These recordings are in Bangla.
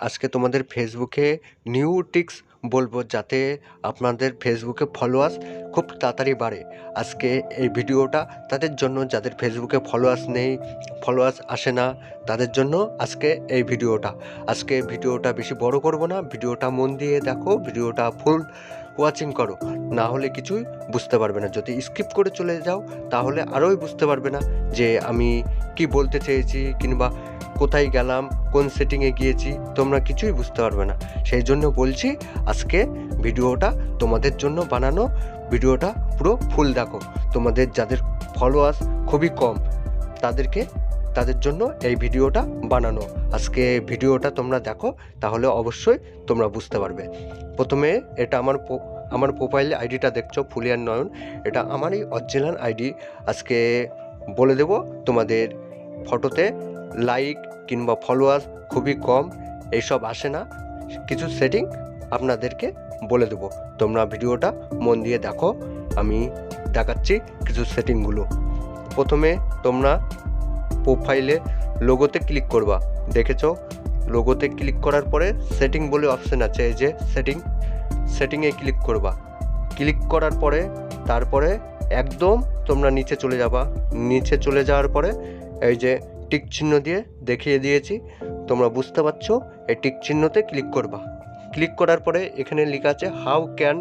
আজকে তোমাদের ফেসবুকে নিউ টিক্স বলবো যাতে আপনাদের ফেসবুকে ফলোয়ার্স খুব তাড়াতাড়ি বাড়ে। আজকে এই ভিডিওটা তাদের জন্য যাদের ফেসবুকে ফলোয়ার্স নেই, ফলোয়ার্স আসে না, তাদের জন্য আজকে এই ভিডিওটা। আজকে ভিডিওটা বেশি বড় করব না, ভিডিওটা মন দিয়ে দেখো, ভিডিওটা ফুল ওয়াচিং করো, না হলে কিছুই বুঝতে পারবে না। যদি স্কিপ করে চলে যাও তাহলে আরোই বুঝতে পারবে না যে আমি কি বলতে চেয়েছি কিংবা কোথায় গেলাম, কোন সেটিংয়ে গিয়েছি, তোমরা কিছুই বুঝতে পারবে না। সেই জন্য বলছি আজকে ভিডিওটা তোমাদের জন্য বানানো, ভিডিওটা পুরো ফুল দেখো। তোমাদের যাদের ফলোয়ার্স খুবই কম তাদের জন্য এই ভিডিওটা বানানো। আজকে ভিডিওটা তোমরা দেখো, তাহলে অবশ্যই তোমরা বুঝতে পারবে। প্রথমে এটা আমার প্রোফাইলে আইডিটা দেখছো, ফুলিয়ান নয়ন, এটা আমারই অরিজিনাল আইডি। আজকে বলে দেব তোমাদের ফটোতে লাইক কিংবা ফলোয়ার্স খুবই কম, এইসব আসে না। কিছু সেটিং আপনাদেরকে বলে দেবো, তোমরা ভিডিওটা মন দিয়ে দেখো। আমি দেখাচ্ছি কিছু সেটিংগুলো। প্রথমে তোমরা প্রোফাইলে লোগোতে ক্লিক করবা, দেখেছো? লোগোতে ক্লিক করার পরে সেটিং বলে অপশান আছে, এই যে সেটিংয়ে ক্লিক করবা। ক্লিক করার পরে তারপরে একদম তোমরা নিচে চলে যাবা। নিচে চলে যাওয়ার পরে এই যে টিক চিহ্ন দিয়ে দেখিয়ে দিয়েছি, তোমরা বুঝতে পারছো। এই টিক চিহ্নতে ক্লিক করবা। ক্লিক করার পরে এখানে লেখা আছে how can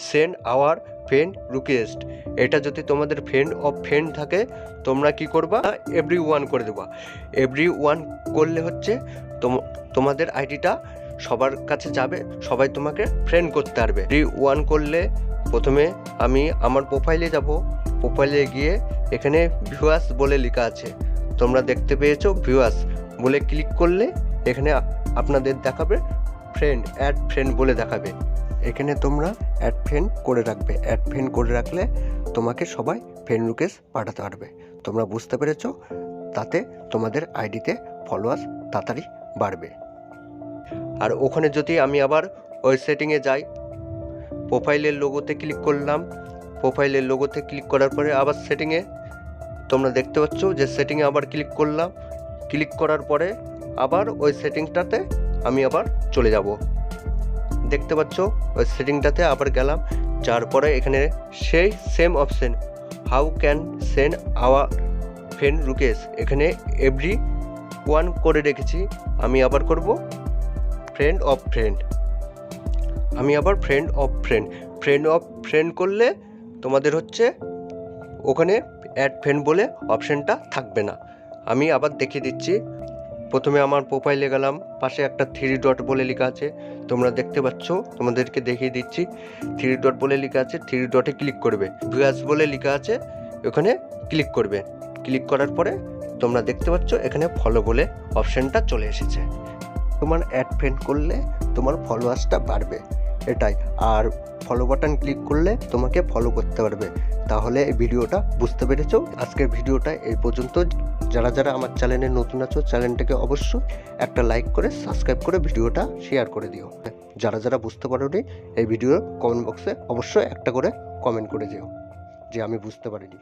send our friend request. এটা যদি তোমাদের ফ্রেন্ড অফ ফ্রেন্ড থাকে তোমরা কি করবা, এভরি ওয়ান করে দেবা। এভরি ওয়ান করলে হচ্ছে তোমাদের আইডিটা সবার কাছে যাবে, সবাই তোমাকে ফ্রেন্ড করতে পারবে। এভরি ওয়ান করলে প্রথমে আমি আমার প্রোফাইলে যাব। প্রোফাইলে গিয়ে এখানে ভিউয়ার্স বলে লেখা আছে, তোমরা দেখতে পেয়েছো ভিউয়ার্স বলে ক্লিক করলে এখানে আপনাদের দেখাবে ফ্রেন্ড, অ্যাড ফ্রেন্ড বলে দেখাবে। এখানে তোমরা অ্যাড ফ্রেন্ড করে রাখবে। অ্যাড ফ্রেন্ড করে রাখলে তোমাকে সবাই ফ্রেন্ড রিকোয়েস্ট পাঠাতে পারবে। তোমরা বুঝতে পেরেছো? তাতে তোমাদের আইডিতে ফলোয়ার্স তাড়াতাড়ি বাড়বে। আর ওখানে যদি আমি আবার ওই সেটিংয়ে যাই, প্রোফাইলের লোগোতে ক্লিক করলাম। প্রোফাইলের লোগোতে ক্লিক করার পরে আবার সেটিংয়ে তোমরা দেখতে পাচ্ছ যে সেটিংয়ে আবার ক্লিক করলাম। ক্লিক করার পরে আবার ওই সেটিংটাতে আমি আবার চলে যাব। দেখতে পাচ্ছ ওই সেটিংটাতে আবার গেলাম, যার পরে এখানে সেই same option how can send our friend request, এখানে এভরি ওয়ান করে রেখেছি। আমি আবার করব ফ্রেন্ড অফ ফ্রেন্ড। আমি আবার ফ্রেন্ড অফ ফ্রেন্ড করলে তোমাদের হচ্ছে ওখানে অ্যাড ফ্রেন্ড বলে অপশানটা থাকবে না। আমি আবার দেখিয়ে দিচ্ছি। প্রথমে আমার প্রোফাইলে গেলাম, পাশে একটা 3 ডট বলে লেখা আছে, তোমরা দেখতে পাচ্ছ, তোমাদেরকে দেখিয়ে দিচ্ছি। 3 ডট বলে লেখা আছে, 3 ডটে ক্লিক করবে। ভিউয়ার্স বলে লেখা আছে, ওখানে ক্লিক করবে। ক্লিক করার পরে তোমরা দেখতে পাচ্ছ এখানে ফলো বলে অপশানটা চলে এসেছে। তোমার অ্যাড ফ্রেন্ড করলে তোমার ফলোয়ার্সটা বাড়বে, এটাই। আর ফলো বাটন ক্লিক করলে তোমাকে ফলো করতে পারবে। তাহলে এই ভিডিওটা বুঝতে পেরেছো? আজকের ভিডিওটা এই পর্যন্ত। যারা যারা আমার চ্যানেলে নতুন আছো, চ্যানেলটাকে অবশ্যই একটা লাইক করে সাবস্ক্রাইব করে ভিডিওটা শেয়ার করে দিও। যারা যারা বুঝতে পারোনি এই ভিডিওর কমেন্ট বক্সে অবশ্যই একটা করে কমেন্ট করে দিও যে আমি বুঝতে পারিনি।